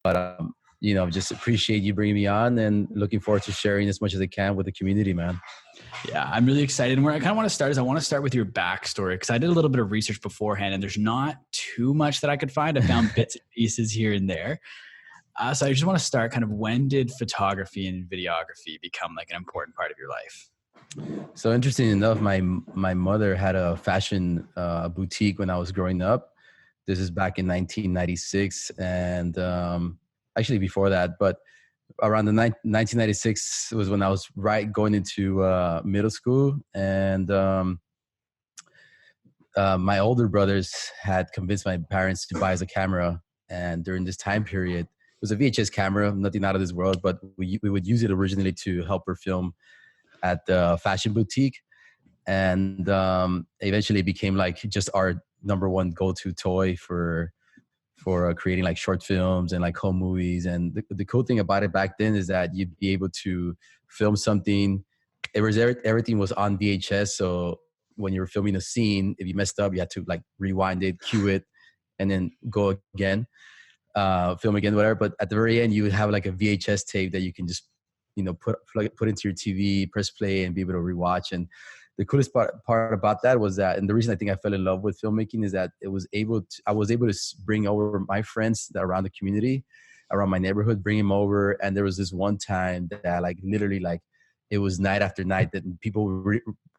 But, just appreciate you bringing me on and looking forward to sharing as much as I can with the community, man. Yeah, I'm really excited. And where I kind of want to start is I want to start with your backstory, because I did a little bit of research beforehand and there's not too much that I could find. I found bits and pieces here and there. So I just want to start kind of, when did photography and videography become like an important part of your life? So interesting enough, my mother had a fashion boutique when I was growing up. This is back in 1996, and actually before that, but around the 1996 was when I was going into middle school, and my older brothers had convinced my parents to buy us a camera. And during this time period, it was a VHS camera, nothing out of this world, but we would use it originally to help her film at the fashion boutique. And eventually it became like just our number one go-to toy for creating like short films and like home movies. And the cool thing about it back then is that you'd be able to film something. Everything was on VHS. So when you were filming a scene, if you messed up, you had to like rewind it, cue it, and then go again, film again, whatever. But at the very end, you would have like a VHS tape that you can just, put into your TV, press play, and be able to rewatch. And the coolest part about that was that, and the reason I think I fell in love with filmmaking is that I was able to bring over my friends that around the community, around my neighborhood, bring them over. And there was this one time that like literally like it was night after night that people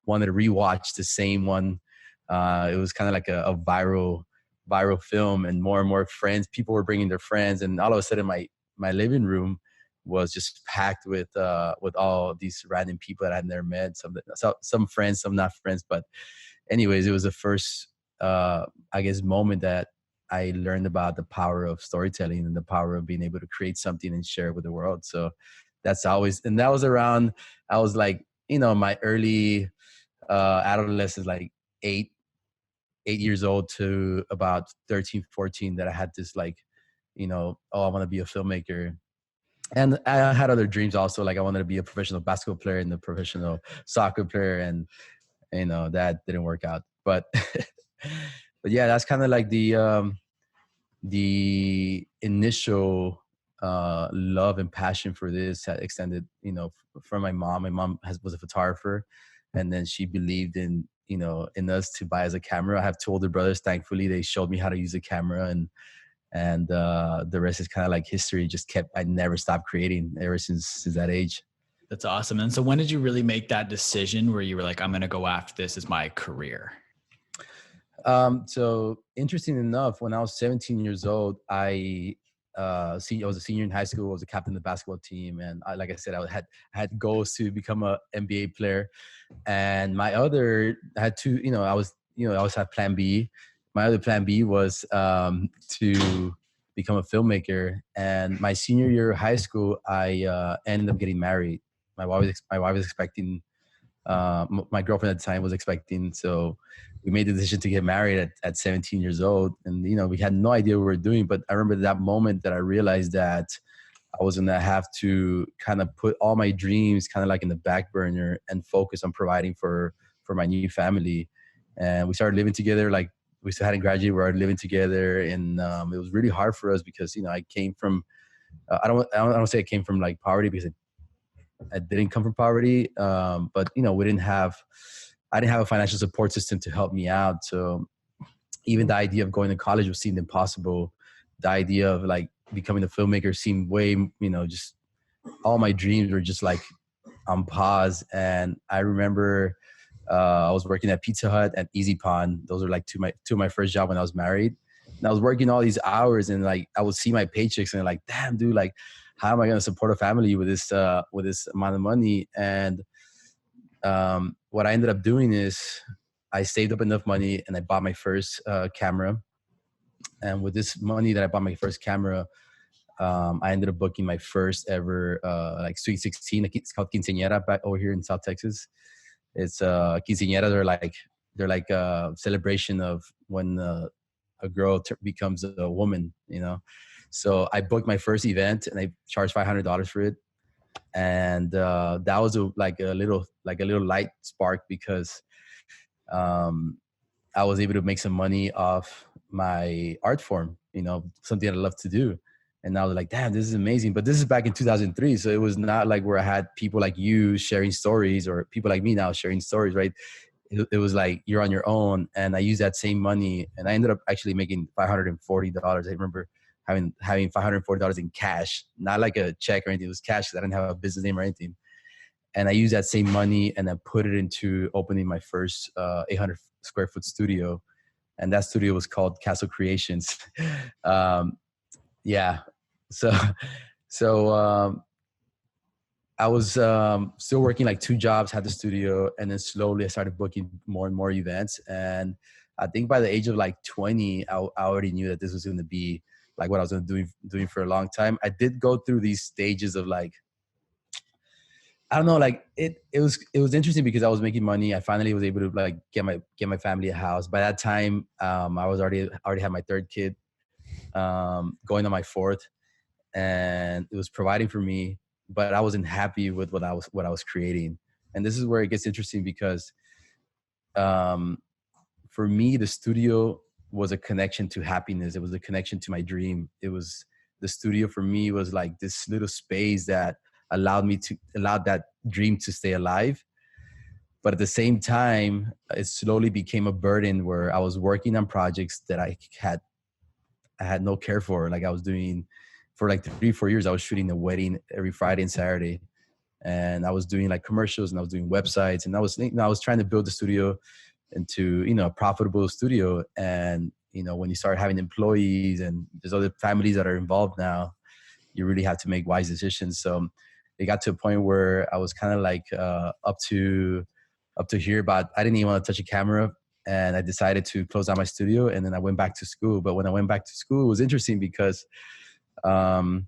wanted to rewatch the same one. It was kind of like a viral film, and more people were bringing their friends, and all of a sudden my living room was just packed with all these random people that I had never met. Some friends, some not friends. But anyways, it was the first, moment that I learned about the power of storytelling and the power of being able to create something and share it with the world. So that was around, I was like, my early adolescence, like 8 years old to about 13, 14, that I had this like, I want to be a filmmaker. And I had other dreams also. Like I wanted to be a professional basketball player and a professional soccer player. And, that didn't work out. But, but yeah, that's kind of like the initial love and passion for this that extended, from my mom. My mom was a photographer, and then she believed in, in us to buy us a camera. I have two older brothers. Thankfully, they showed me how to use a camera, and the rest is kind of like history. I never stopped creating ever since that age. That's awesome. And so when did you really make that decision where you were like, I'm going to go after this as my career? So interesting enough, when I was 17 years old, I was a senior in high school. I was a captain of the basketball team. And like I said, I had goals to become an NBA player. And I had two, I always had plan B. My other plan B was to become a filmmaker. And my senior year of high school, I ended up getting married. My wife was expecting. My girlfriend at the time was expecting. So we made the decision to get married at 17 years old. And, we had no idea what we were doing. But I remember that moment that I realized that I was going to have to kind of put all my dreams kind of like in the back burner and focus on providing for my new family. And we started living together. Like we still hadn't graduated. We were living together. And it was really hard for us because, I came from, I don't say I came from like poverty, because I didn't come from poverty. But, I didn't have a financial support system to help me out. So even the idea of going to college was seemed impossible. The idea of like becoming a filmmaker seemed way, just all my dreams were just like on pause. And I remember I was working at Pizza Hut and Easy Pond. Those are like two of my first job when I was married. And I was working all these hours, and like I would see my paychecks and like, damn, dude, like how am I going to support a family with this amount of money? And what I ended up doing is I saved up enough money and I bought my first camera. And with this money that I bought my first camera, I ended up booking my first ever like Sweet 16. It's called quinceañera back over here in South Texas. It's quinceañeras they're like a celebration of when a girl becomes a woman, So I booked my first event and I charged $500 for it. And that was a little light spark, because I was able to make some money off my art form, something I love to do. And I was like, damn, this is amazing. But this is back in 2003. So it was not like where I had people like you sharing stories or people like me now sharing stories, right? It was like you're on your own. And I used that same money and I ended up actually making $540. I remember having $540 in cash, not like a check or anything. It was cash because I didn't have a business name or anything. And I used that same money and I put it into opening my first 800 square foot studio. And that studio was called Castle Creations. Yeah. So, so I was still working like 2 jobs, had the studio, and then slowly I started booking more and more events. And I think by the age of like 20, I already knew that this was going to be like what I was going to doing for a long time. I did go through these stages of like, I don't know, like it was interesting because I was making money. I finally was able to like get my family a house. By that time, I was already had my 3rd kid, going on my 4th, and it was providing for me, but I wasn't happy with what I was creating. And this is where it gets interesting because, for me, the studio was a connection to happiness. It was a connection to my dream. The studio for me was like this little space that allowed that dream to stay alive. But at the same time, it slowly became a burden where I was working on projects that I had no care for. Like I was doing for like 3-4 years, I was shooting a wedding every Friday and Saturday. And I was doing like commercials and I was doing websites and I was trying to build the studio into, a profitable studio. And, when you start having employees and there's other families that are involved now, you really have to make wise decisions. So it got to a point where I was kind of like up to here, but I didn't even want to touch a camera. And I decided to close down my studio and then I went back to school. But when I went back to school, it was interesting because I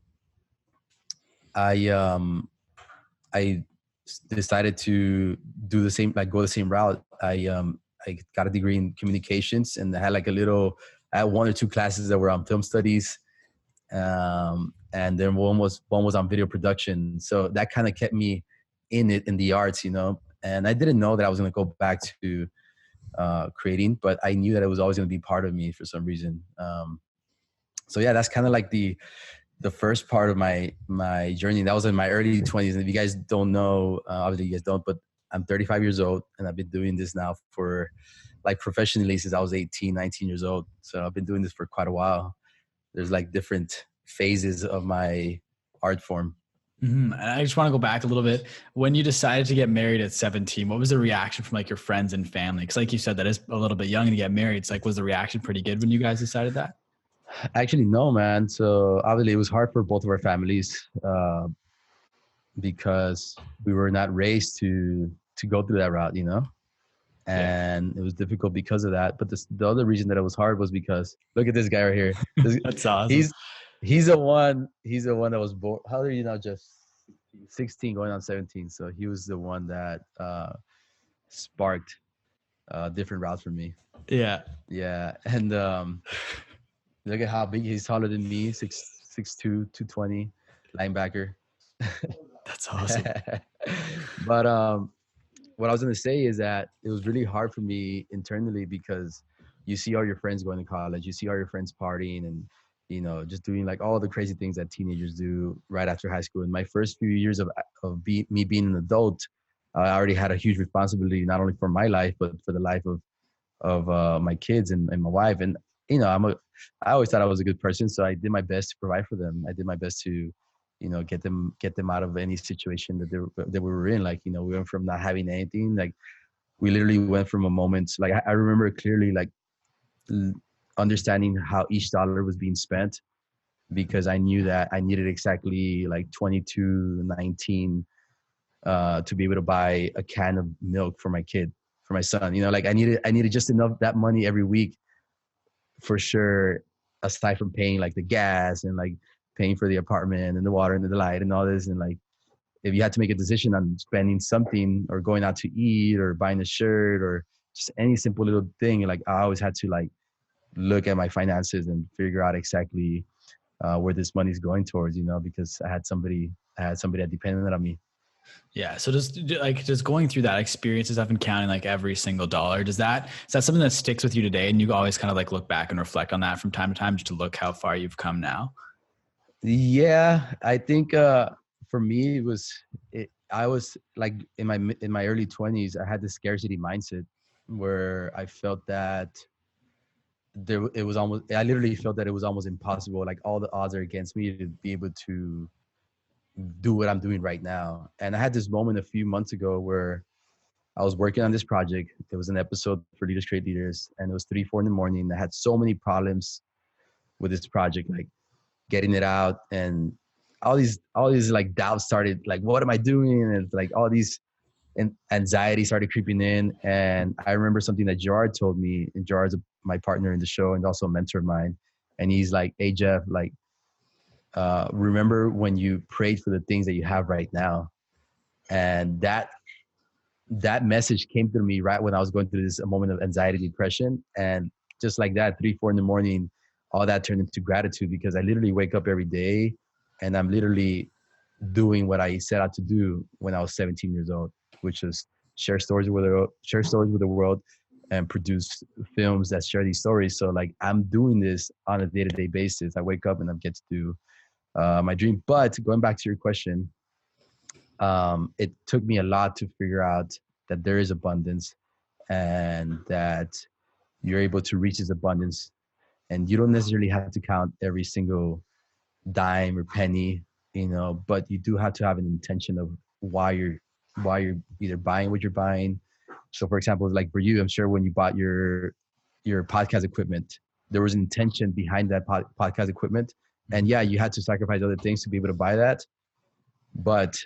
decided to do the same, like go the same route. I got a degree in communications and I had I had 1 or 2 classes that were on film studies. And then one was on video production. So that kind of kept me in the arts, and I didn't know that I was going to go back to creating, but I knew that it was always going to be part of me for some reason. So yeah, that's kind of like the first part of my journey. That was in my early 20s. And if you guys don't know, obviously you guys don't, but I'm 35 years old and I've been doing this now for like professionally since I was 18, 19 years old. So I've been doing this for quite a while. There's like different phases of my art form. Mm-hmm. And I just want to go back a little bit. When you decided to get married at 17, what was the reaction from like your friends and family? Because like you said, that is a little bit young to get married. It's like, was the reaction pretty good when you guys decided that? Actually, no, man. So obviously it was hard for both of our families because we were not raised to go through that route, and it was difficult because of that. But the other reason that it was hard was because look at this guy right here. That's awesome. He's the one that was born. How old are you now? Just 16 going on 17. So he was the one that sparked different routes for me. Yeah. Yeah. And look at how big he's, taller than me, 6'2", 220, linebacker. That's awesome. But what I was going to say is that it was really hard for me internally because you see all your friends going to college, you see all your friends partying and, just doing like all the crazy things that teenagers do right after high school. In my first few years of me being an adult, I already had a huge responsibility, not only for my life, but for the life of my kids and my wife. And, I always thought I was a good person. So I did my best to provide for them. I did my best to, get them out of any situation that we were in. Like, we went from not having anything. Like we literally went from a moment. Like I remember clearly, like understanding how each dollar was being spent because I knew that I needed exactly like 22.19 to be able to buy a can of milk for my son. Like I needed just enough that money every week for sure, aside from paying like the gas and like paying for the apartment and the water and the light and all this. And like, if you had to make a decision on spending something or going out to eat or buying a shirt or just any simple little thing, like I always had to like look at my finances and figure out exactly where this money's going towards, because I had somebody that depended on me. Yeah. So just going through that experiences, I've been counting like every single dollar. Is that something that sticks with you today? And you always kind of like look back and reflect on that from time to time just to look how far you've come now? Yeah, I think for me I was like in my early 20s, I had this scarcity mindset where I felt that it was almost, I literally felt that it was almost impossible. Like all the odds are against me to be able to do what I'm doing right now. And I had this moment a few months ago where I was working on this project. It was an episode for Leaders Create Leaders, and it was 3, 4 in the morning. I had so many problems with this project, like getting it out, and all these like doubts started. Like, what am I doing? And it's like all these and anxiety started creeping in. And I remember something that Gerard told me, and Gerard's my partner in the show and also a mentor of mine. And he's like, "Hey Jeff, like, remember when you prayed for the things that you have right now?" And that message came through me right when I was going through this a moment of anxiety, depression. And just like that, 3, 4 in the morning, all that turned into gratitude, because I literally wake up every day and I'm literally doing what I set out to do when I was 17 years old, which is share stories with the world and produce films that share these stories. So like I'm doing this on a day-to-day basis. I wake up and I get to do my dream. But going back to your question, it took me a lot to figure out that there is abundance and that you're able to reach this abundance, and you don't necessarily have to count every single dime or penny, but you do have to have an intention of why you're either buying what you're buying. So for example, like for you, I'm sure when you bought your podcast equipment, there was an intention behind that podcast equipment. And yeah, you had to sacrifice other things to be able to buy that, but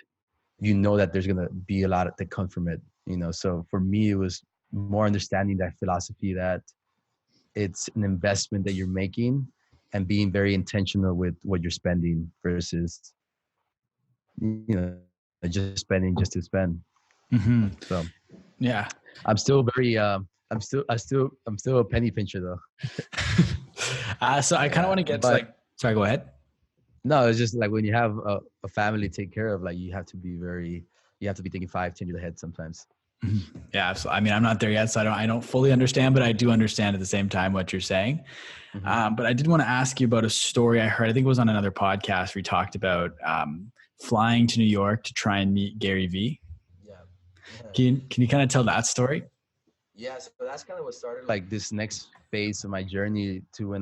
you know that there's going to be a lot that come from it. So for me, it was more understanding that philosophy that it's an investment that you're making and being very intentional with what you're spending versus, just spending just to spend. Mm-hmm. So Yeah. I'm still very, I'm still a penny pincher though. So I kind of Yeah. want to get to But sorry, go ahead. no, it's just like when you have a family to take care of, like you have to be thinking 5, 10 years ahead sometimes. Yeah, absolutely. I mean, I'm not there yet, so I don't fully understand, but I do understand at the same time what you're saying. Mm-hmm. But I did want to ask you about a story I heard. I think it was on another podcast. We talked about flying to New York to try and meet GaryVee. Yeah. Yeah. Can you kind of tell that story? Yeah, so that's kind of what started like this next phase of my journey to when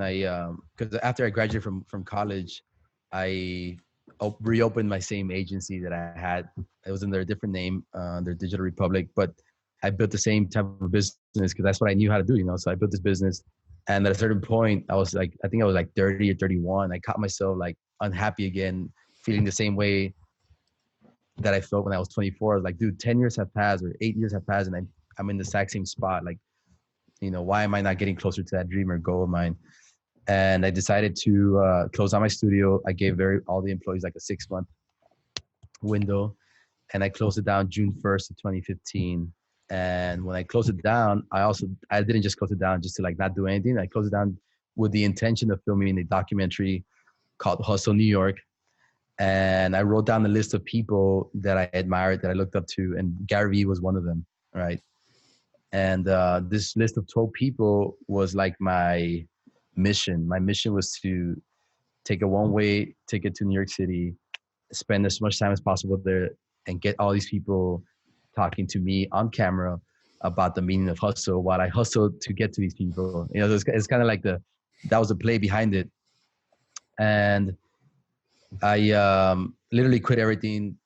because after I graduated from college, I reopened my same agency that I had. It was under a different name, under Digital Republic, but I built the same type of business because that's what I knew how to do. So I built this business, and at a certain point, I think I was like 30 or 31. I caught myself like unhappy again, feeling the same way that I felt when I was 24. I was like, dude, 10 years have passed or 8 years have passed, and I'm in the exact same spot. Like, why am I not getting closer to that dream or goal of mine? And I decided to close down my studio. I gave all the employees like a 6-month window, and I closed it down June 1st of 2015. And when I closed it down, I didn't just close it down just to like not do anything. I closed it down with the intention of filming a documentary called Hustle New York. And I wrote down the list of people that I admired, that I looked up to, and GaryVee was one of them, right? And this list of 12 people was like my mission. My mission was to take a one-way ticket to New York City, spend as much time as possible there, and get all these people talking to me on camera about the meaning of hustle while I hustled to get to these people. It's kind of like that was the play behind it. And I literally quit everything.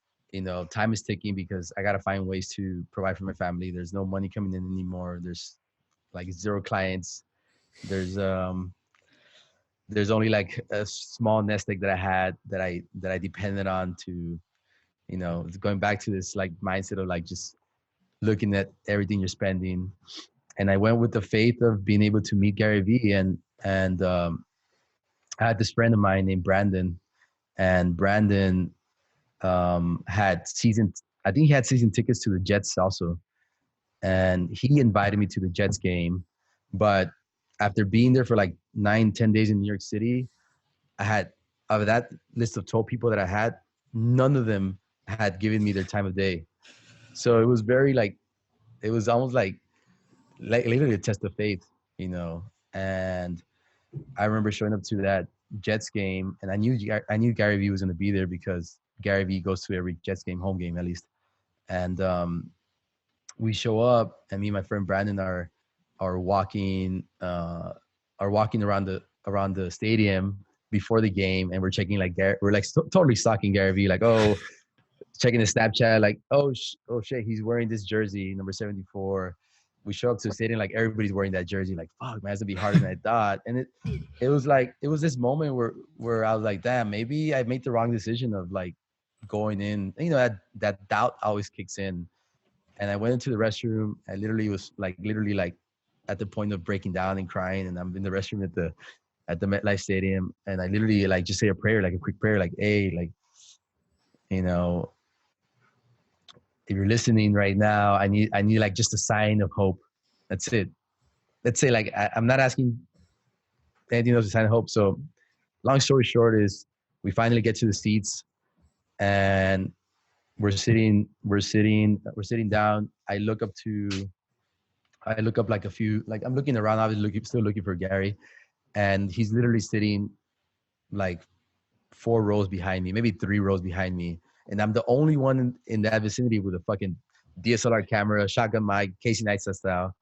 Time is ticking because I got to find ways to provide for my family. There's no money coming in anymore. There's like 0 clients. There's only like a small nest egg that I had that I depended on to, going back to this like mindset of like just looking at everything you're spending. And I went with the faith of being able to meet GaryVee, and I had this friend of mine named Brandon, and Brandon I think he had season tickets to the Jets also. And he invited me to the Jets game. But after being there for like 9, 10 days in New York City, I had, out of that list of 12 people that I had, none of them had given me their time of day. So it was very like, it was almost like literally a test of faith. And I remember showing up to that Jets game, and I knew GaryVee was going to be there because GaryVee goes to every Jets game, home game at least. And we show up, and me and my friend Brandon are walking around the stadium before the game, and we're checking like we're like totally stalking GaryVee, like, oh, checking his Snapchat, like, oh shit, he's wearing this jersey, number 74. We show up to the stadium, like everybody's wearing that jersey, like, fuck, man, it's gonna be harder than I thought. And it was like, it was this moment where I was like, damn, maybe I made the wrong decision of like going in. You know, that doubt always kicks in. And I went into the restroom. I literally like at the point of breaking down and crying. And I'm in the restroom at the MetLife Stadium, and I literally like just say a prayer, like a quick prayer, like, hey, like, you know, if you're listening right now, I need like just a sign of hope. That's it. Let's say like I'm not asking anything else, a sign of hope. So long story short is we finally get to the seats, and we're sitting down. I look up like a few, like I'm looking around, obviously still looking for Gary, and he's literally sitting like 4 rows behind me, maybe 3 rows behind me. And I'm the only one in that vicinity with a fucking DSLR camera, shotgun mic, Casey Neistat style.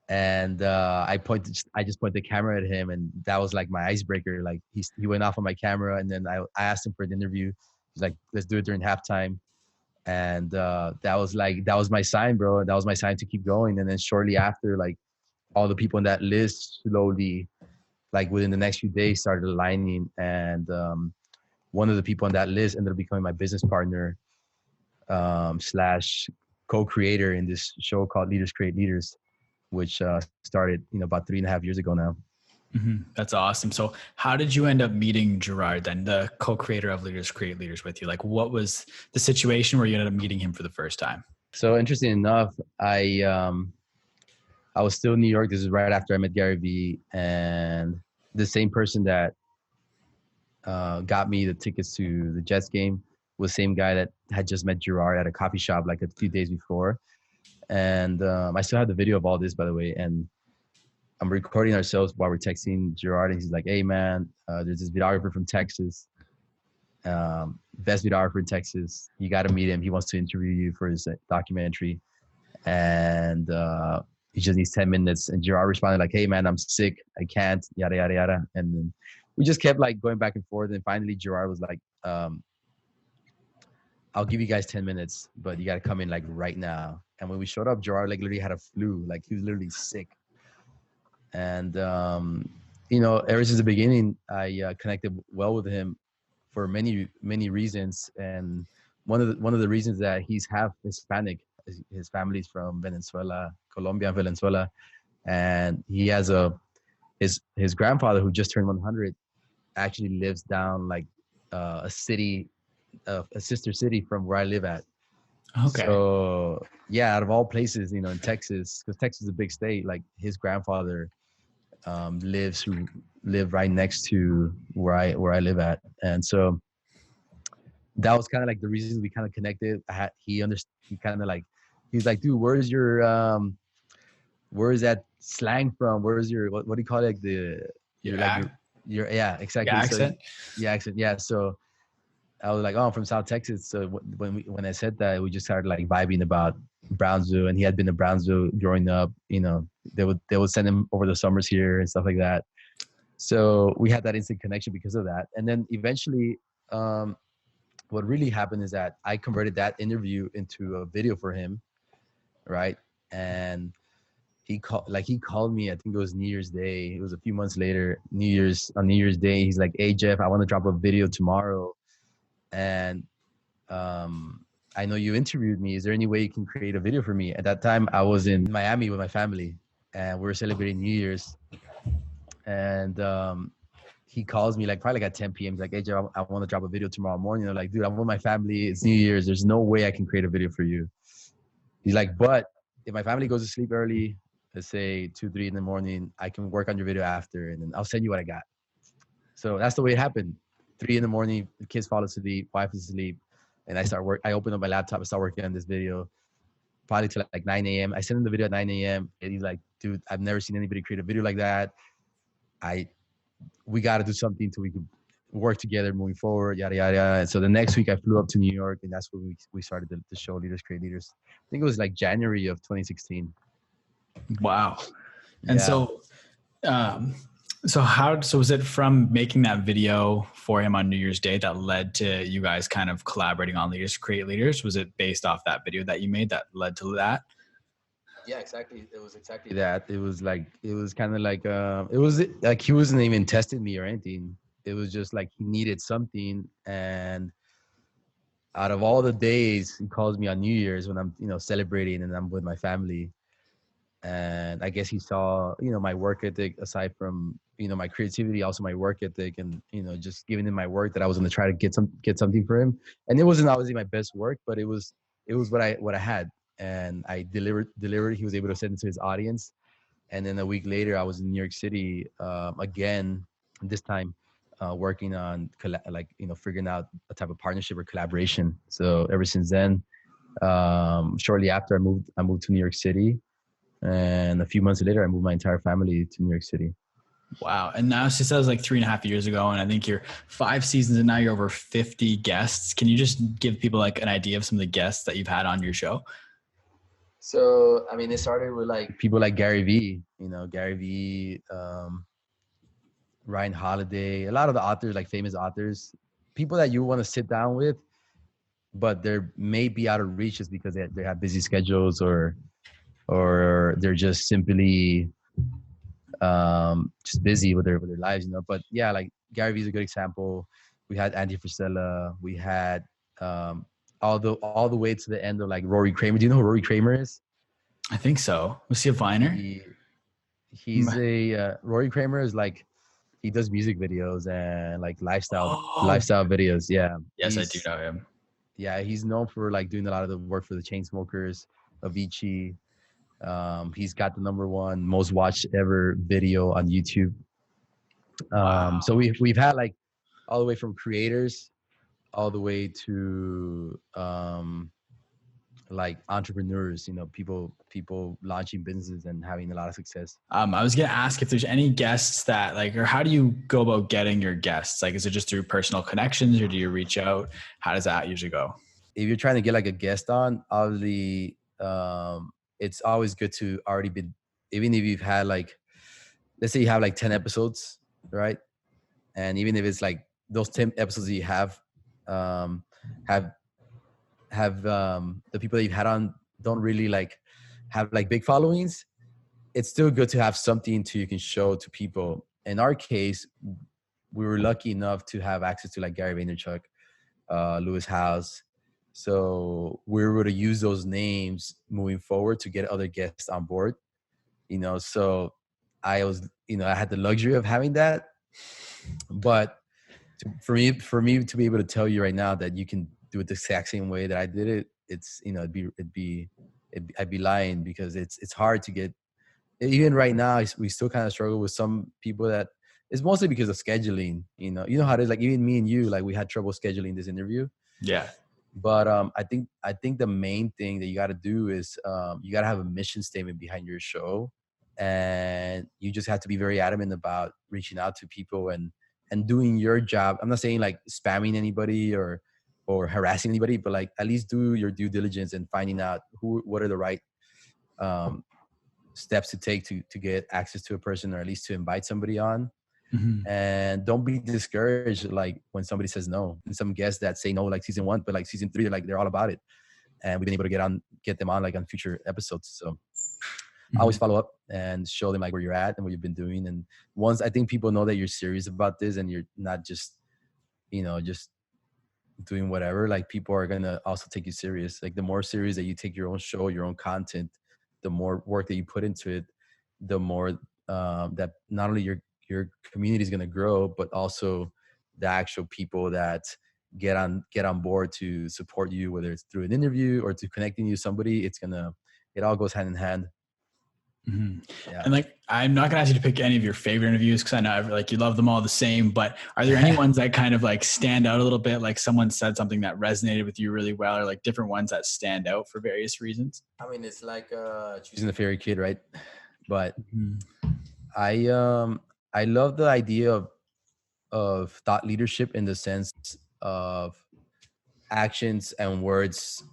And I just pointed the camera at him, and that was like my icebreaker. Like he went off on my camera, and then I asked him for an interview. He's like, let's do it during halftime. And that was my sign, bro. That was my sign to keep going. And then shortly after, like all the people on that list slowly, like within the next few days, started aligning. And one of the people on that list ended up becoming my business partner slash co-creator in this show called Leaders Create Leaders, which started, about 3.5 years ago now. Mm-hmm. That's awesome. So how did you end up meeting Gerard then, the co-creator of Leaders Create Leaders with you? Like, what was the situation where you ended up meeting him for the first time? So interesting enough, I was still in New York. This is right after I met GaryVee, and the same person that got me the tickets to the Jets game was the same guy that had just met Gerard at a coffee shop like a few days before. And I still have the video of all this, by the way. And I'm recording ourselves while we're texting Gerard, and he's like, hey, man, there's this videographer from Texas, best videographer in Texas. You got to meet him. He wants to interview you for his documentary. And he just needs 10 minutes. And Gerard responded like, hey, man, I'm sick. I can't, yada, yada, yada. And then we just kept like going back and forth. And finally, Gerard was like, I'll give you guys 10 minutes, but you got to come in like right now. And when we showed up, Gerard like literally had a flu. Like he was literally sick. And, ever since the beginning, I connected well with him for many, many reasons. And one of the reasons that he's half Hispanic. His family's from Venezuela, Colombia, and Venezuela. And he has his grandfather, who just turned 100, actually lives down like a city, a sister city from where I live at. Okay. So yeah, out of all places, in Texas, because Texas is a big state, like his grandfather lived right next to where I live at. And so that was kind of like the reason we kind of connected. He kind of like, he's like, dude, where is that slang from? Where is your, what do you call it? Yeah, exactly. Your accent? So, accent. Yeah. So I was like, oh, I'm from South Texas. So when I said that, we just started like vibing about Brownsville, and he had been to Brownsville growing up. They would send him over the summers here and stuff like that. So we had that instant connection because of that. And then eventually, what really happened is that I converted that interview into a video for him, right? And he called me, I think it was New Year's Day. It was a few months later, on New Year's Day. He's like, hey, Jeff, I want to drop a video tomorrow. And I know you interviewed me. Is there any way you can create a video for me? At that time, I was in Miami with my family, and we were celebrating New Year's. And he calls me probably at 10 p.m. He's like, hey, Jeff, I want to drop a video tomorrow morning. I'm like, dude, I'm with my family. It's New Year's. There's no way I can create a video for you. He's like, but if my family goes to sleep early, let's say 2, 3 in the morning, I can work on your video after, and then I'll send you what I got. So that's the way it happened. 3 in the morning, the kids fall asleep, wife is asleep, and I open up my laptop and start working on this video, probably till like 9 a.m. I sent him the video at 9 a.m. and he's like, dude, I've never seen anybody create a video like that. we got to do something so we could work together moving forward, yada, yada, yada. And so the next week I flew up to New York, and that's when we started the show Leaders Create Leaders. I think it was like January of 2016. Wow. And Yeah. so was it from making that video for him on New Year's Day that led to you guys kind of collaborating on Leaders Create Leaders? Was it based off that video that you made that led to that? Yeah, exactly. It was exactly that. It was kind of like, it was like he wasn't even testing me or anything. It was just like he needed something. And out of all the days, he calls me on New Year's when I'm, celebrating and I'm with my family. And I guess he saw, my work ethic aside from, my creativity, also my work ethic, and, just giving him my work, that I was going to try to get something for him. And it wasn't obviously my best work, but it was what I had. And I delivered. He was able to send it to his audience. And then a week later, I was in New York City again, this time working on figuring out a type of partnership or collaboration. So ever since then, shortly after I moved to New York City. And a few months later, I moved my entire family to New York City. Wow. And now, since that was like 3.5 years ago, and I think you're 5 seasons and now you're over 50 guests. Can you just give people like an idea of some of the guests that you've had on your show? So, I mean, it started with like people like GaryVee, GaryVee, Ryan Holiday, a lot of the authors, like famous authors, people that you want to sit down with, but they're maybe out of reach just because they have busy schedules or they're just simply just busy with their lives, But yeah, like GaryVee is a good example. We had Andy Frisella. We had all the way to the end of like Rory Kramer. Do you know who Rory Kramer is? I think so. Was he a Viner? He's Rory Kramer is like, he does music videos and like lifestyle videos. Yeah. Yes, I do know him. Yeah, he's known for like doing a lot of the work for the Chainsmokers, Avicii. He's got the #1 most watched ever video on YouTube. Wow. So we've had like all the way from creators all the way to like entrepreneurs, people launching businesses and having a lot of success. I was going to ask if there's any guests that like, or how do you go about getting your guests? Like, is it just through personal connections or do you reach out? How does that usually go? If you're trying to get like a guest on, obviously, it's always good to already be, even if you've had like, let's say you have like 10 episodes, right? And even if it's like those 10 episodes that you have the people that you've had on don't really like have like big followings, it's still good to have something you can show to people. In our case, we were lucky enough to have access to like Gary Vaynerchuk, Lewis Howes. So we were able to use those names moving forward to get other guests on board, so I had the luxury of having that. But for me to be able to tell you right now that you can do it the exact same way that I did it, it's, I'd be lying, because it's hard to get. Even right now, we still kind of struggle with some people that it's mostly because of scheduling. You know how it is. Like even me and you, like we had trouble scheduling this interview. Yeah. But I think the main thing that you got to do is you got to have a mission statement behind your show, and you just have to be very adamant about reaching out to people and doing your job. I'm not saying like spamming anybody or harassing anybody, but like at least do your due diligence and finding out what are the right steps to take to get access to a person, or at least to invite somebody on. Mm-hmm. And don't be discouraged like when somebody says no. And some guests that say no like season 1, but like season 3 they're all about it, and we've been able to get them on like on future episodes. So mm-hmm. I always follow up and show them like where you're at and what you've been doing. And once I think people know that you're serious about this and you're not just just doing whatever, like people are gonna also take you serious. Like the more serious that you take your own show, your own content, the more work that you put into it, the more that not only your community is going to grow, but also the actual people that get on board to support you, whether it's through an interview or to connecting you to somebody. It all goes hand in hand. Mm-hmm. Yeah. And like, I'm not gonna ask you to pick any of your favorite interviews, because I know like you love them all the same, but are there any ones that kind of like stand out a little bit? Like someone said something that resonated with you really well, or like different ones that stand out for various reasons? I mean, it's like choosing the favorite kid, right? But mm-hmm. I love the idea of of thought leadership in the sense of actions and words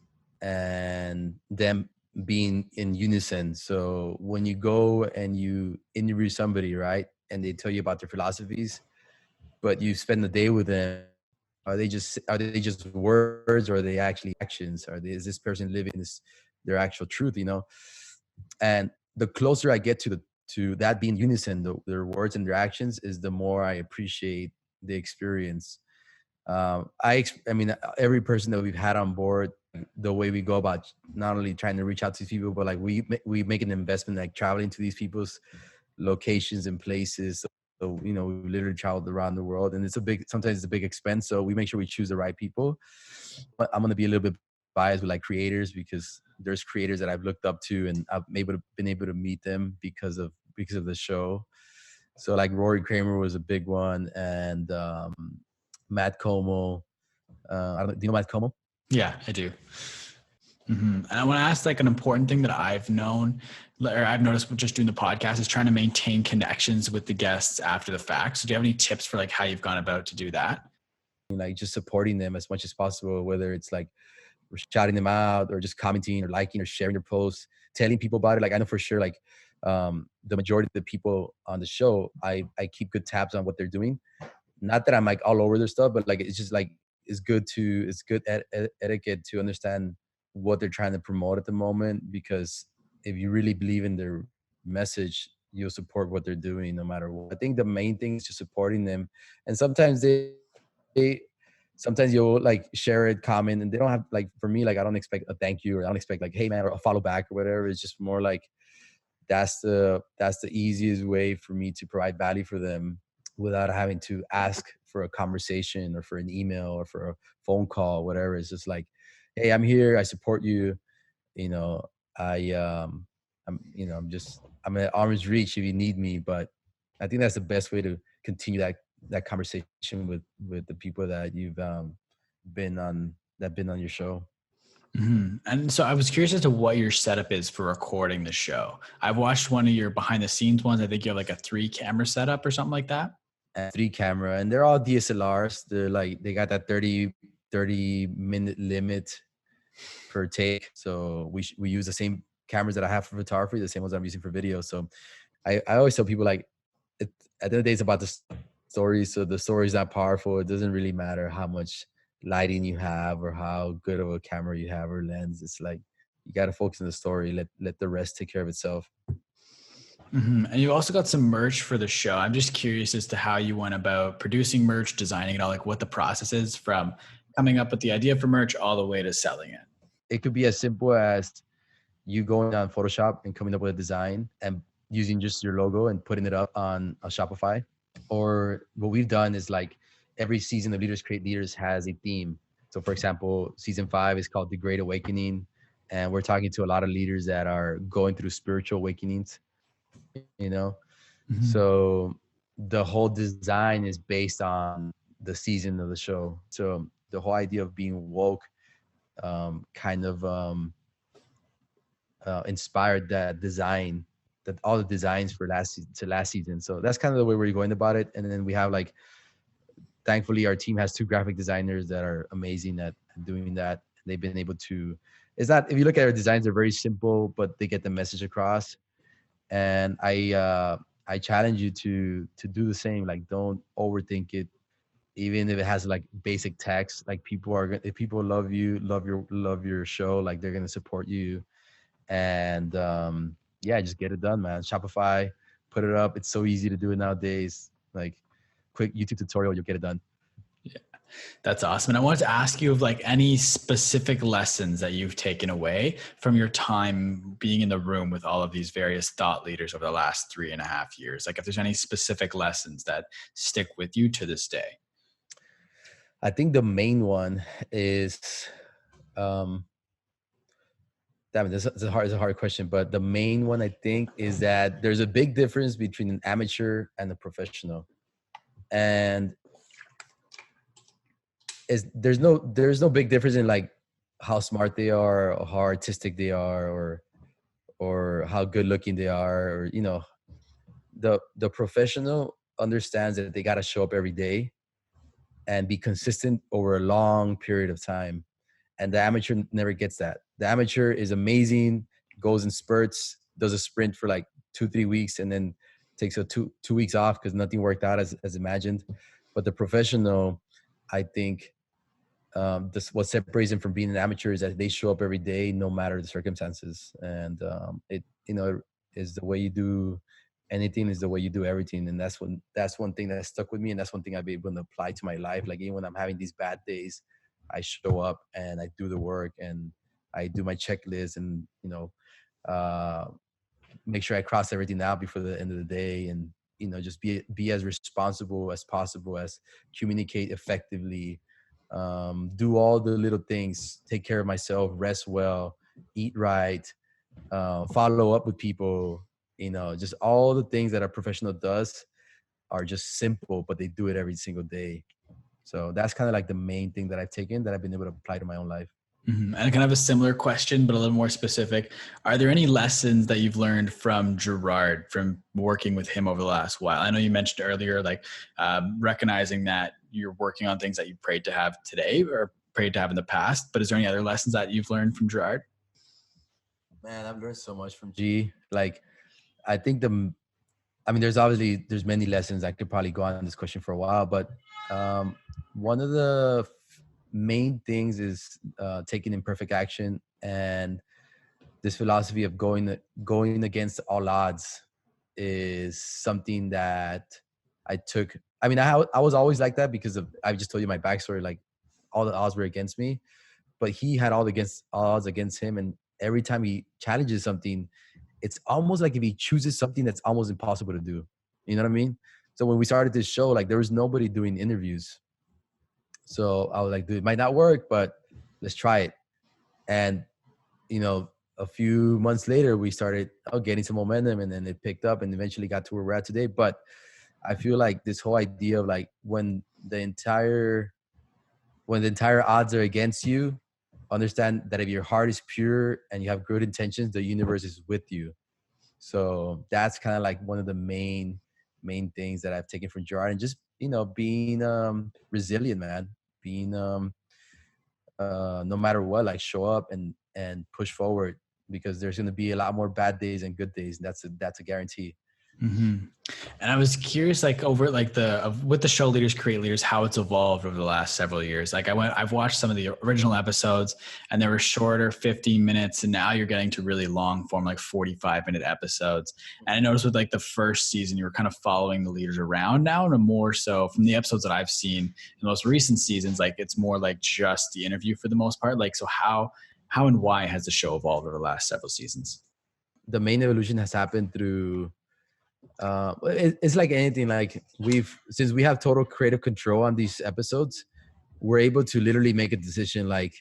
and them being in unison. So when you go and you interview somebody, right, and they tell you about their philosophies, but you spend the day with them, are they just words, or are they actually actions? Is this person living this their actual truth? And the closer I get to that being unison, their words and their actions, is the more I appreciate the experience. I mean, every person that we've had on board, the way we go about not only trying to reach out to these people, but like we make an investment, like traveling to these people's locations and places. So, we literally traveled around the world, and sometimes it's a big expense. So we make sure we choose the right people. But I'm going to be a little bit biased with like creators, because there's creators that I've looked up to, and I've been able to meet them because of the show. So like Rory Kramer was a big one, and Matt Como. Do you know Matt Como? Yeah, I do. And I want to ask like an important thing that I've known, or I've noticed just doing the podcast, is trying to maintain connections with the guests after the fact. So do you have any tips for like how you've gone about to do that? Like just supporting them as much as possible, whether it's like we're shouting them out, or just commenting or liking or sharing their posts, telling people about it. Like I know for sure, like the majority of the people on the show, I keep good tabs on what they're doing. Not that I'm like all over their stuff, but like it's just like it's good etiquette to understand what they're trying to promote at the moment, because if you really believe in their message, you'll support what they're doing no matter what. I think the main thing is just supporting them. And they sometimes you'll like share it, comment, and they don't have, like, for me, like I don't expect a thank you, or I don't expect like, hey man, or a follow back or whatever. It's just more like that's the easiest way for me to provide value for them without having to ask for a conversation or for an email or for a phone call, whatever. It's just like, hey, I'm here, I support you. you know I I'm at arm's reach if you need me. But I think that's the best way to continue that conversation with the people that you've been on your show. And so I was curious as to what your setup is for recording the show. I've watched one of your behind the scenes ones. I think you have like a 3-camera setup or something like that. And 3 camera, and they're all DSLRs. They got that 30 minute limit per take. So we use the same cameras that I have for photography, the same ones I'm using for video. So I always tell people, like, at the end of the day, it's about the story. So the story's not powerful. It doesn't really matter how much lighting you have or how good of a camera you have or lens. It's like you got to focus on the story. Let the rest take care of itself. And you also got some merch for the show. I'm just curious as to how you went about producing merch, designing it all, like what the process is from coming up with the idea for merch all the way to selling it. It could be as simple as you going on Photoshop and coming up with a design and using just your logo and putting it up on a Shopify. Or what we've done is, like, every season of Leaders Create Leaders has a theme. So for example, season 5 is called The Great Awakening. And we're talking to a lot of leaders that are going through spiritual awakenings, you know? So the whole design is based on the season of the show. So the whole idea of being woke kind of inspired that design, that all the designs for last season. So that's kind of the way we're going about it. And then we have, like, thankfully our team has 2 graphic designers that are amazing at doing that. They've been able to, it's not, if you look at our designs, they're very simple, but they get the message across. And I challenge you to do the same. Like, don't overthink it. Even if it has like basic text, like, if people love you, love your show, like, they're gonna support you. And yeah, just get it done, man. Shopify, put it up. It's so easy to do it nowadays. Like, quick YouTube tutorial, you'll get it done. Yeah, that's awesome. And I wanted to ask you of like any specific lessons that you've taken away from your time being in the room with all of these various thought leaders over the last 3.5 years. Like, if there's any specific lessons that stick with you to this day. I think the main one is, damn it, it's a hard question, but the main one, I think, is that there's a big difference between an amateur and a professional. And there's no big difference in, like, how smart they are or how artistic they are or how good looking they are, or the professional understands that they got to show up every day and be consistent over a long period of time. And the amateur never gets that. The amateur is amazing, goes in spurts, does a sprint for like 2-3 weeks, and then takes a two weeks off because nothing worked out as imagined. But the professional, I think, this what separates them from being an amateur is that they show up every day, no matter the circumstances. And it, is the way you do anything is the way you do everything. And that's one thing that stuck with me, and that's one thing I've been able to apply to my life. Like even when I'm having these bad days, I show up and I do the work and I do my checklist and uh, make sure I cross everything out before the end of the day, and just be as responsible as possible, as communicate effectively, do all the little things, take care of myself, rest well, eat right, follow up with people, just all the things that a professional does are just simple, but they do it every single day. So that's kind of like the main thing that I've taken that I've been able to apply to my own life. Mm-hmm. And kind of a similar question, but a little more specific. Are there any lessons that you've learned from Gerard, from working with him over the last while? I know you mentioned earlier, like recognizing that you're working on things that you prayed to have today or prayed to have in the past, but is there any other lessons that you've learned from Gerard? Man, I've learned so much from G. Like, I think there's many lessons. I could probably go on this question for a while, but one of the main things is taking imperfect action, and this philosophy of going against all odds is something that I took. I mean, I was always like that because I just told you my backstory. Like all the odds were against me, but he had all odds against him, and every time he challenges something, it's almost like if he chooses something that's almost impossible to do. You know what I mean? So when we started this show, like there was nobody doing interviews. So I was like, dude, it might not work, but let's try it. And, a few months later, we started getting some momentum, and then it picked up and eventually got to where we're at today. But I feel like this whole idea of like when the entire odds are against you, understand that if your heart is pure and you have good intentions, the universe is with you. So that's kind of like one of the main things that I've taken from Gerard, and just being resilient, man. Being no matter what, like show up and push forward, because there's going to be a lot more bad days and good days, and that's a guarantee. Mm-hmm. And I was curious, like over like with the show Leaders Create Leaders, how it's evolved over the last several years. Like I've watched some of the original episodes, and they were shorter, 15 minutes, and now you're getting to really long form, like 45-minute episodes. And I noticed with like the first season, you were kind of following the leaders around now, and more so from the episodes that I've seen in the most recent seasons, like it's more like just the interview for the most part. Like, so how and why has the show evolved over the last several seasons? The main evolution has happened through it's like anything. Like since we have total creative control on these episodes, we're able to literally make a decision like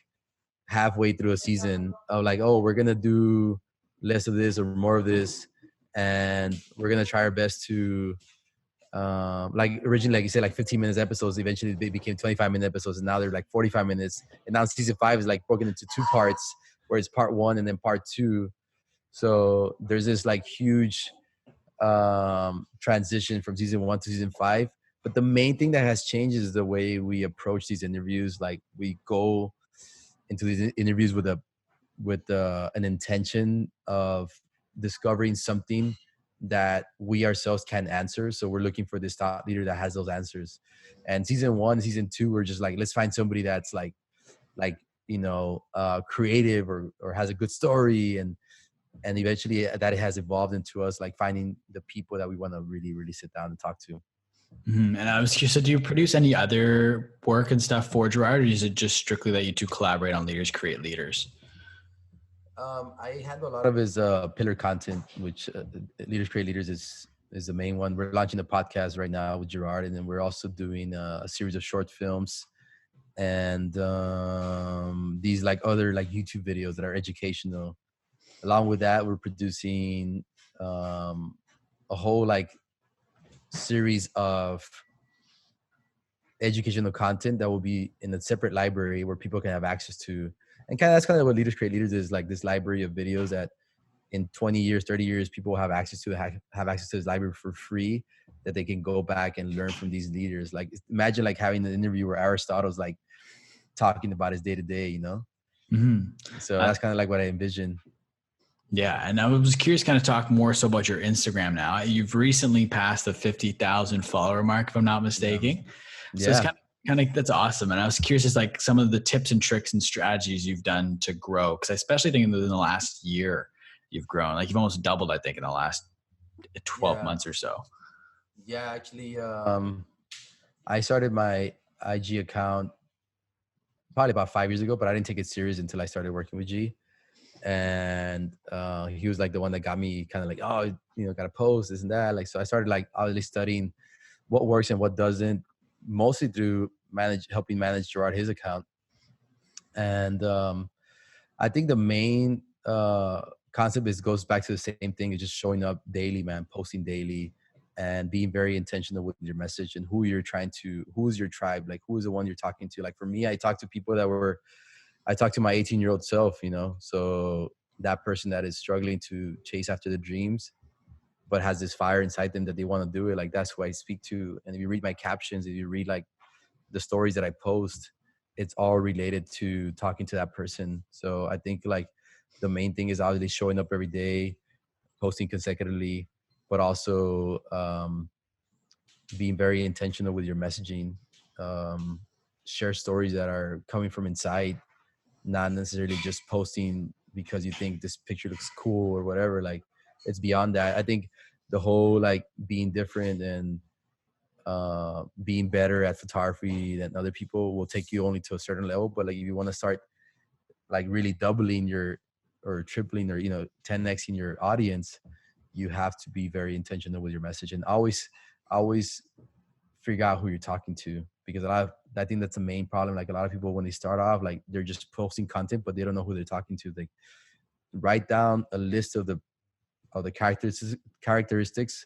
halfway through a season of like, oh, we're gonna do less of this or more of this, and we're gonna try our best to like originally, like you said, like 15 minutes episodes. Eventually they became 25-minute episodes, and now they're like 45 minutes, and now season 5 is like broken into 2 parts, where it's part 1 and then part 2. So there's this like huge transition from season 1 to season 5. But the main thing that has changed is the way we approach these interviews. Like we go into these interviews with an intention of discovering something that we ourselves can't answer. So we're looking for this thought leader that has those answers. And season 1, season 2, we're just like, let's find somebody that's like creative or has a good story, and eventually that has evolved into us like finding the people that we want to really, really sit down and talk to. Mm-hmm. And I was curious, so do you produce any other work and stuff for Gerard, or is it just strictly that you two collaborate on Leaders Create Leaders? I handle a lot of his pillar content, which Leaders Create Leaders is the main one. We're launching a podcast right now with Gerard, and then we're also doing a series of short films and these like other like YouTube videos that are educational. Along with that, we're producing a whole like series of educational content that will be in a separate library where people can have access to. And that's kind of what Leaders Create Leaders is, like this library of videos that in 20 years, 30 years, people will have access to this library for free. that they can go back and learn from these leaders. Like imagine like having an interview where Aristotle's like talking about his day to day, you know? Mhm. So that's kind of like what I envision. Yeah. And I was curious, kind of talk more so about your Instagram now. You've recently passed the 50,000 follower mark, if I'm not mistaken. So it's Yeah. kind of, that's awesome. And I was curious, just like some of the tips and tricks and strategies you've done to grow. Cause I especially think in the last year you've grown, like you've almost doubled, I think, in the last 12 Yeah. months or so. Yeah. Actually, I started my IG account probably about 5 years ago, but I didn't take it serious until I started working with G. And he was like the one that got me kind of like, oh, you know, gotta post this and that. Like, so I started like obviously studying what works and what doesn't, mostly through helping manage Gerard his account. And I think the main concept goes back to the same thing. It's just showing up daily, man, posting daily, and being very intentional with your message and who's your tribe, like who's the one you're talking to. Like for me, I talked to people I talked to my 18-year-old self, you know, so that person that is struggling to chase after the dreams, but has this fire inside them that they want to do it. Like that's who I speak to. And if you read my captions, if you read like the stories that I post, it's all related to talking to that person. So I think like the main thing is obviously showing up every day, posting consecutively, but also being very intentional with your messaging. Um, Share stories that are coming from inside, not necessarily just posting because you think this picture looks cool or whatever. Like it's beyond that. I think the whole like being different and being better at photography than other people will take you only to a certain level. But like if you want to start like really doubling your or tripling or, you know, 10x in your audience, you have to be very intentional with your message and always figure out who you're talking to, because I think that's the main problem. Like a lot of people, when they start off, like they're just posting content, but they don't know who they're talking to. Like write down a list of the characteristics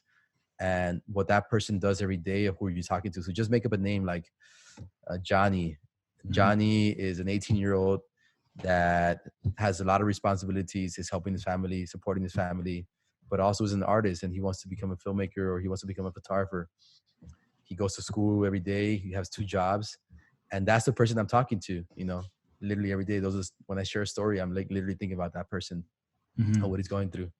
and what that person does every day of who you're talking to. So just make up a name like Johnny. Johnny is an 18-year-old that has a lot of responsibilities, is helping his family, supporting his family, but also is an artist and he wants to become a filmmaker or he wants to become a photographer. He goes to school every day. He has 2 jobs. And that's the person I'm talking to, you know, literally every day. When I share a story, I'm like literally thinking about that person and what he's going through.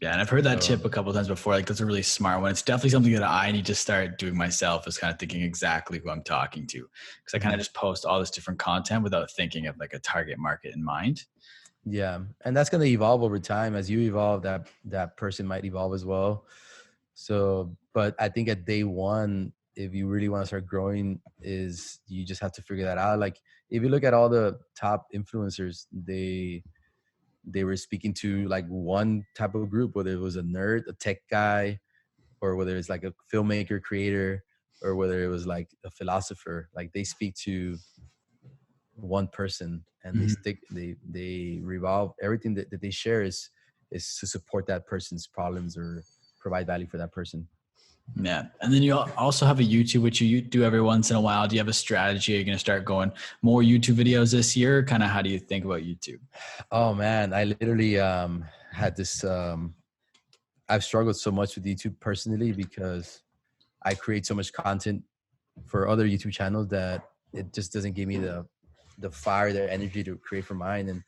Yeah, and I've heard that tip a couple of times before. Like that's a really smart one. It's definitely something that I need to start doing myself, is kind of thinking exactly who I'm talking to. Because I kind of just post all this different content without thinking of like a target market in mind. Yeah. And that's going to evolve over time. As you evolve, that person might evolve as well. So, but I think at day one, if you really want to start growing, is you just have to figure that out. Like if you look at all the top influencers, they were speaking to like one type of group, whether it was a nerd, a tech guy, or whether it's like a filmmaker, creator, or whether it was like a philosopher. Like they speak to one person and they revolve everything that they share is to support that person's problems or provide value for that person. Yeah. And then you also have a YouTube, which you do every once in a while. Do you have a strategy? Are you going to start going more YouTube videos this year? Kind of how do you think about YouTube? Oh man, I literally had this I've struggled so much with YouTube personally because I create so much content for other YouTube channels that it just doesn't give me the fire, the energy to create for mine. And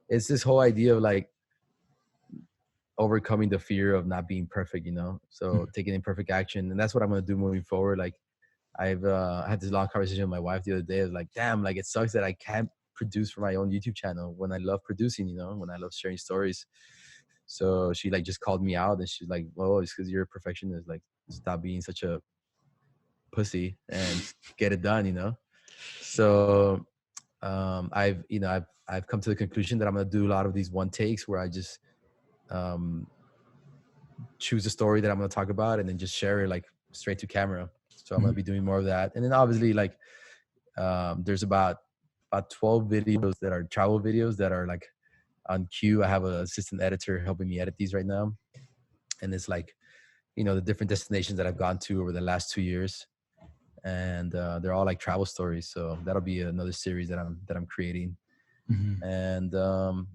it's this whole idea of like overcoming the fear of not being perfect, you know? So taking imperfect action. And that's what I'm going to do moving forward. Like I've had this long conversation with my wife the other day. I was like, damn, like it sucks that I can't produce for my own YouTube channel when I love producing, you know, when I love sharing stories. So she like just called me out and she's like, well, it's because you're a perfectionist. Like stop being such a pussy and get it done, you know? So I've come to the conclusion that I'm going to do a lot of these one takes where I just choose a story that I'm going to talk about and then just share it like straight to camera. So I'm going to be doing more of that. And then obviously like there's about 12 videos that are travel videos that are like on cue. I have an assistant editor helping me edit these right now. And it's like, you know, the different destinations that I've gone to over the last 2 years. And they're all like travel stories. So that'll be another series that I'm creating. And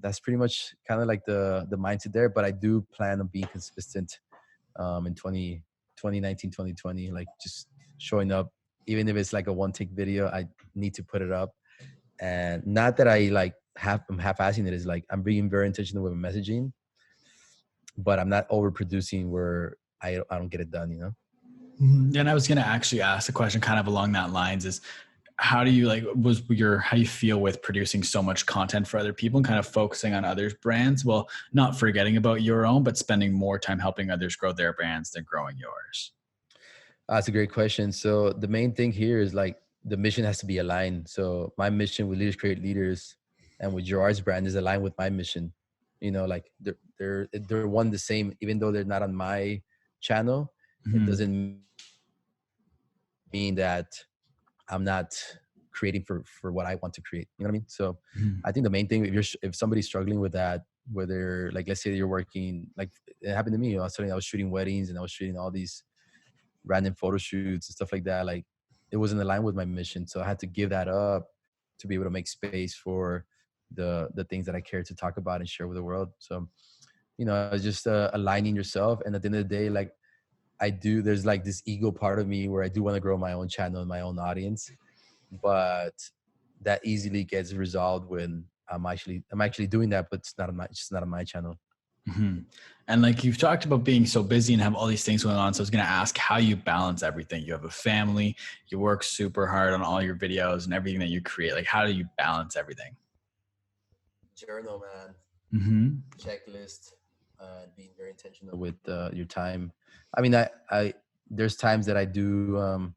that's pretty much kind of like the mindset there. But I do plan on being consistent in 2020 2019, 2020, like just showing up, even if it's like a one take video, I need to put it up. And not that I like I'm half-assing it, is like I'm being very intentional with my messaging, but I'm not overproducing where I don't get it done, you know? And I was going to actually ask a question kind of along that lines is how do you how you feel with producing so much content for other people and kind of focusing on others' brands? Well, not forgetting about your own, but spending more time helping others grow their brands than growing yours. That's a great question. So the main thing here is like the mission has to be aligned. So my mission with Leaders Create Leaders and with Gerard's brand is aligned with my mission. You know, like they're one the same, even though they're not on my channel. It Mm-hmm. doesn't mean that I'm not creating for what I want to create. You know what I mean? So Mm-hmm. I think the main thing, if somebody's struggling with that, whether like let's say you're working, like it happened to me. I was shooting weddings and I was shooting all these random photo shoots and stuff like that. Like it wasn't aligned with my mission, so I had to give that up to be able to make space for the things that I care to talk about and share with the world. So you know, it's just aligning yourself. And at the end of the day, like there's like this ego part of me where I do want to grow my own channel and my own audience, but that easily gets resolved when I'm actually doing that, but it's just not on my channel. Mm-hmm. And like you've talked about being so busy and have all these things going on. So I was going to ask how you balance everything. You have a family, you work super hard on all your videos and everything that you create. Like, how do you balance everything? Journal, man. Mm-hmm. Checklist, being very intentional with your time. I mean, I there's times that I do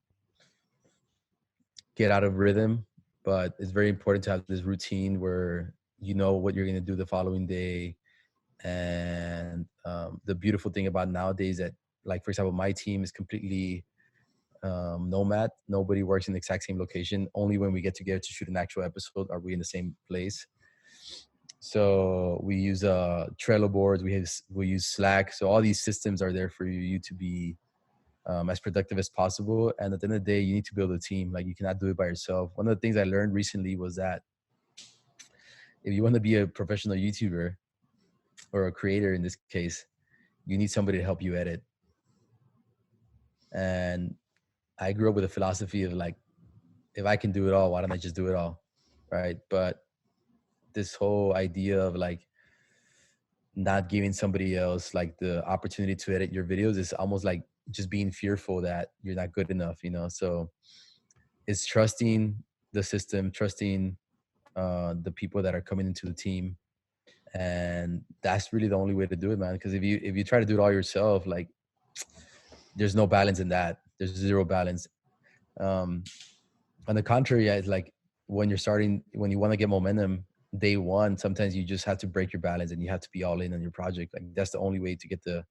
get out of rhythm, but it's very important to have this routine where you know what you're going to do the following day. And the beautiful thing about nowadays that, like for example, my team is completely nomad. Nobody works in the exact same location. Only when we get together to shoot an actual episode are we in the same place. So we use Trello boards. We use Slack. So all these systems are there for you to be as productive as possible. And at the end of the day, you need to build a team. Like you cannot do it by yourself. One of the things I learned recently was that if you want to be a professional YouTuber or a creator in this case, you need somebody to help you edit. And I grew up with a philosophy of like, if I can do it all, why don't I just do it all? Right. But this whole idea of like not giving somebody else like the opportunity to edit your videos is almost like just being fearful that you're not good enough, you know? So it's trusting the system, trusting the people that are coming into the team. And that's really the only way to do it, man. Because if you try to do it all yourself, like there's no balance in that. There's zero balance. Um, on the contrary, it's like when you want to get momentum day one, sometimes you just have to break your balance and you have to be all in on your project. Like that's the only way to get the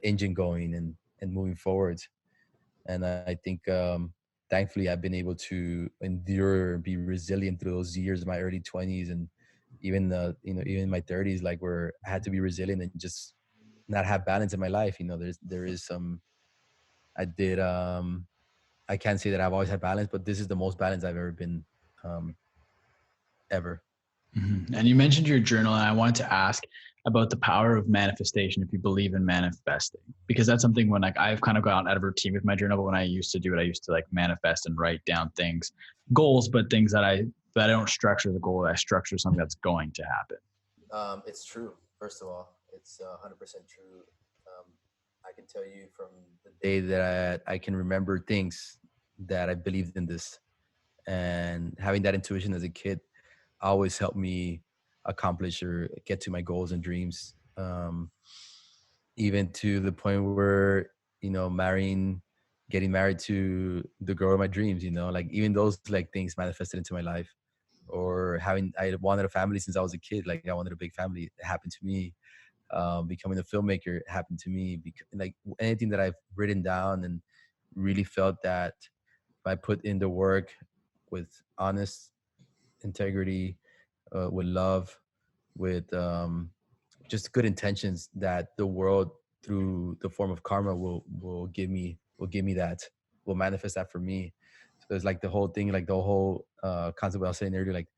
engine going and moving forward. And I think thankfully I've been able to endure and be resilient through those years in my early 20s and even even in my 30s, like where I had to be resilient and just not have balance in my life. You know, there is some I did I can't say that I've always had balance, but this is the most balanced I've ever been, ever. Mm-hmm. And you mentioned your journal, and I wanted to ask about the power of manifestation. If you believe in manifesting, because that's something when like I've kind of gone out of routine with my journal. But when I used to do it, I used to like manifest and write down things, goals, but things that I don't structure the goal. I structure something that's going to happen. It's true. First of all, it's 100% true. I can tell you from the day that I can remember things that I believed in this, and having that intuition as a kid always helped me accomplish or get to my goals and dreams. Even to the point where getting married to the girl of my dreams. Like even those like things manifested into my life. Or I wanted a family since I was a kid. Like I wanted a big family. It happened to me. Becoming a filmmaker happened to me. Like anything that I've written down and really felt that if I put in the work with honest integrity, with love, with just good intentions, that the world through the form of karma will give me that, will manifest that for me. So it's like the whole thing, like the whole concept I was saying earlier, like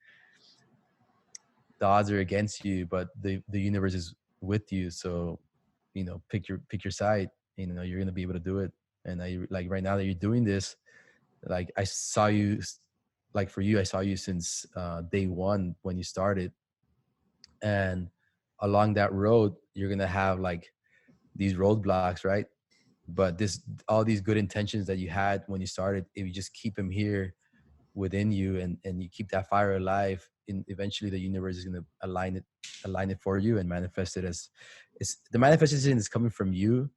the odds are against you, but the universe is with you. So pick your side. you're going to be able to do it. And like right now that you're doing this, like I saw you, like for you, I saw you since day one when you started. And along that road, you're going to have like these roadblocks, right? But all these good intentions that you had when you started, if you just keep them here within you, and you keep that fire alive, eventually the universe is going to align it for you and manifest it as, it's the manifestation is coming from you,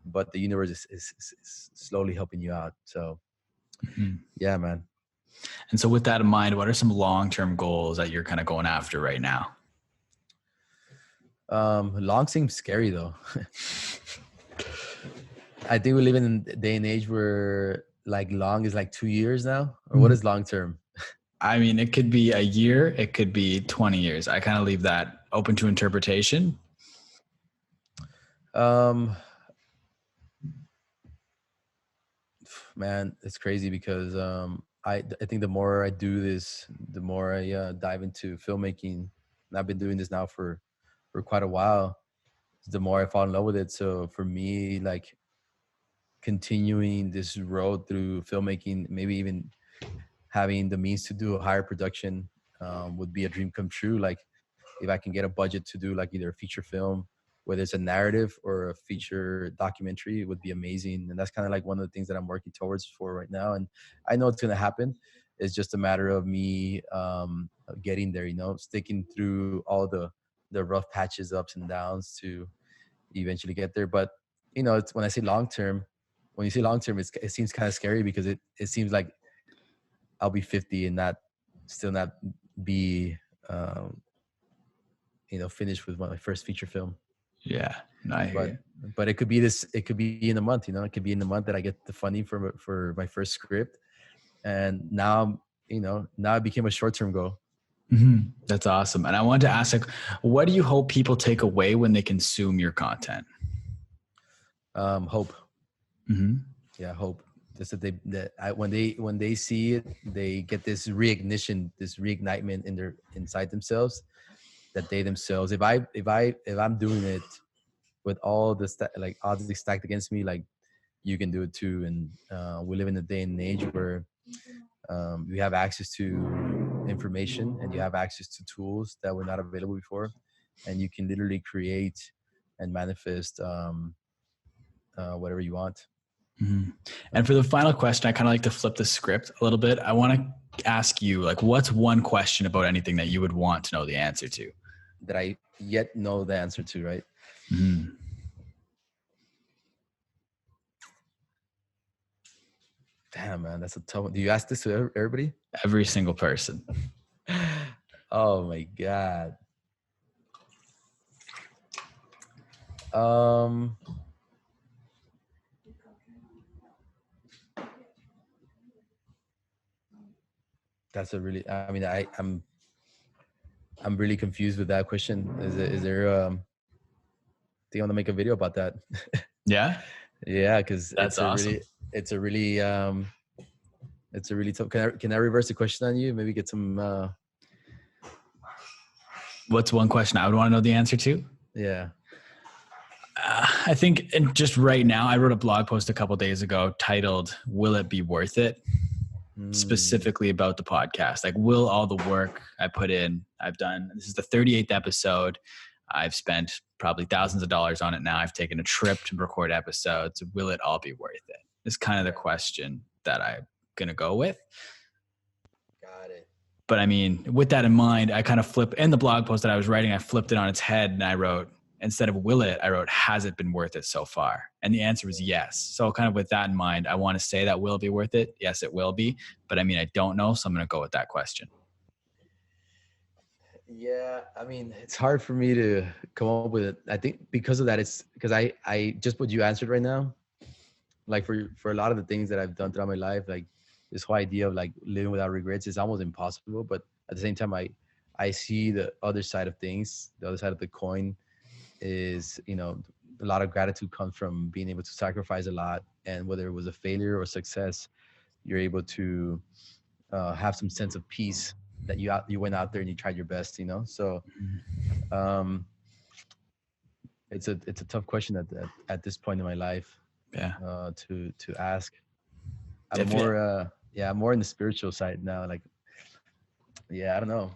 but the universe is slowly helping you out. So yeah, man. And so with that in mind, what are some long-term goals that you're kind of going after right now? Long seems scary though. I think we live in a day and age where like long is like 2 years now, or what is long term? I mean, it could be a year, it could be 20 years. I kind of leave that open to interpretation. Man, it's crazy because I think the more I do this, the more I dive into filmmaking. And I've been doing this now for quite a while. The more I fall in love with it. So for me, like continuing this road through filmmaking, maybe even having the means to do a higher production would be a dream come true. Like if I can get a budget to do like either a feature film, whether it's a narrative or a feature documentary, it would be amazing. And that's kind of like one of the things that I'm working towards for right now. And I know it's going to happen. It's just a matter of me getting there, sticking through all the rough patches, ups and downs to eventually get there. But, it's when I say long term, when you say long term, it seems kind of scary because it seems like I'll be 50 and still not be, finished with my first feature film. Yeah, no, I hear you. But it could be it could be in a month, it could be in the month that I get the funding for my first script. And now, now it became a short-term goal. Mm-hmm. That's awesome. And I wanted to ask, like, what do you hope people take away when they consume your content? Hope. Mm-hmm. Yeah, hope. Just that when they see it, they get this reignition, this reignitement inside themselves, that they themselves. If I'm doing it with all the like odds stacked against me, like you can do it too. And we live in a day and age where you have access to information and you have access to tools that were not available before, and you can literally create and manifest whatever you want. Mm-hmm. And for the final question, I kind of like to flip the script a little bit. I want to ask you, like, what's one question about anything that you would want to know the answer to? That I yet know the answer to, right? Mm-hmm. Damn, man, that's a tough one. Do you ask this to everybody? Every single person. Oh my God. That's a really, I mean, I'm really confused with that question. Is there do you want to make a video about that? Yeah. Yeah, because That's awesome. It's a really tough. Can I reverse the question on you? Maybe get some. What's one question I would want to know the answer to? Yeah. I think just right now, I wrote a blog post a couple of days ago titled, "Will it be worth it?" Specifically about the podcast. Like, will all the work I put in, I've done, this is the 38th episode. I've spent probably thousands of dollars on it now. I've taken a trip to record episodes. Will it all be worth it? It's kind of the question that I'm going to go with. Got it. But I mean, with that in mind, I kind of flip in the blog post that I was writing, I flipped it on its head and I wrote, instead of will it, I wrote, has it been worth it so far? And the answer was yes. So kind of with that in mind, I want to say that will it be worth it? Yes, it will be. But I mean, I don't know. So I'm going to go with that question. Yeah. I mean, it's hard for me to come up with it. I think because of that, it's because I just what you answered right now, like for a lot of the things that I've done throughout my life, like this whole idea of like living without regrets is almost impossible. But at the same time, I see the other side of things. The other side of the coin is, a lot of gratitude comes from being able to sacrifice a lot, and whether it was a failure or success, you're able to have some sense of peace that you went out there and you tried your best. So it's a tough question at this point in my life Yeah. to ask. I'm Definitely. more I'm more in the spiritual side now. Like, yeah, I don't know.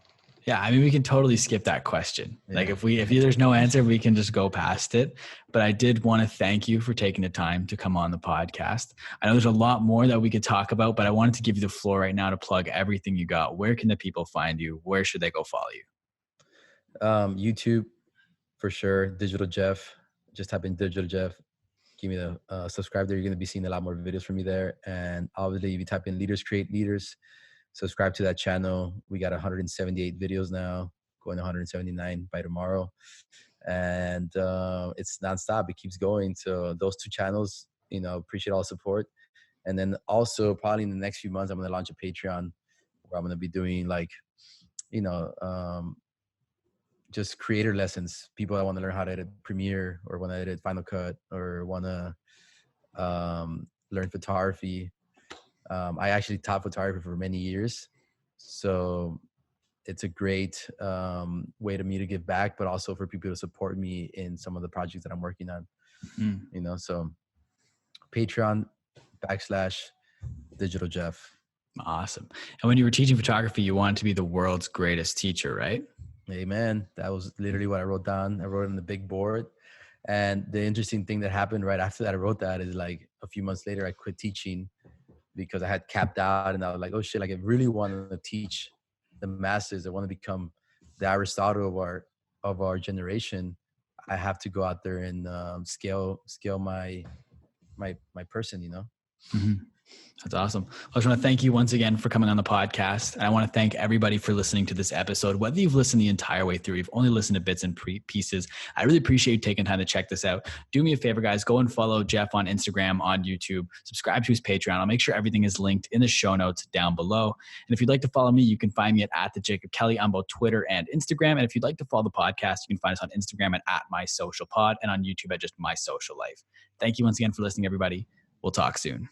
Yeah, I mean, we can totally skip that question. Like Yeah. if there's no answer, we can just go past it. But I did want to thank you for taking the time to come on the podcast. I know there's a lot more that we could talk about, but I wanted to give you the floor right now to plug everything you got. Where can the people find you? Where should they go follow you? YouTube for sure. Digital Jeff. Just type in Digital Jeff. Give me the subscribe there. You're going to be seeing a lot more videos from me there. And obviously, if you type in Leaders Create Leaders, subscribe to that channel. We got 178 videos now, going to 179 by tomorrow. And it's nonstop. It keeps going. So those two channels, appreciate all the support. And then also probably in the next few months, I'm going to launch a Patreon where I'm going to be doing like, you know, just creator lessons. People that want to learn how to edit Premiere or want to edit Final Cut or want to learn photography. I actually taught photography for many years. So it's a great way to me to give back, but also for people to support me in some of the projects that I'm working on. So Patreon /Digital Jeff. Awesome. And when you were teaching photography, you wanted to be the world's greatest teacher, right? Amen. That was literally what I wrote down. I wrote it on the big board. And the interesting thing that happened right after that I wrote that is like a few months later, I quit teaching because I had capped out and I was like, oh shit, like I really want to teach the masses. I want to become the Aristotle of our generation. I have to go out there and scale my person, Mm-hmm. That's awesome. I just want to thank you once again for coming on the podcast. And I want to thank everybody for listening to this episode. Whether you've listened the entire way through, you've only listened to bits and pieces, I really appreciate you taking time to check this out. Do me a favor, guys. Go and follow Jeff on Instagram, on YouTube. Subscribe to his Patreon. I'll make sure everything is linked in the show notes down below. And if you'd like to follow me, you can find me at the Jacob Kelly on both Twitter and Instagram. And if you'd like to follow the podcast, you can find us on Instagram at MySocialPod and on YouTube at just My Social Life. Thank you once again for listening, everybody. We'll talk soon.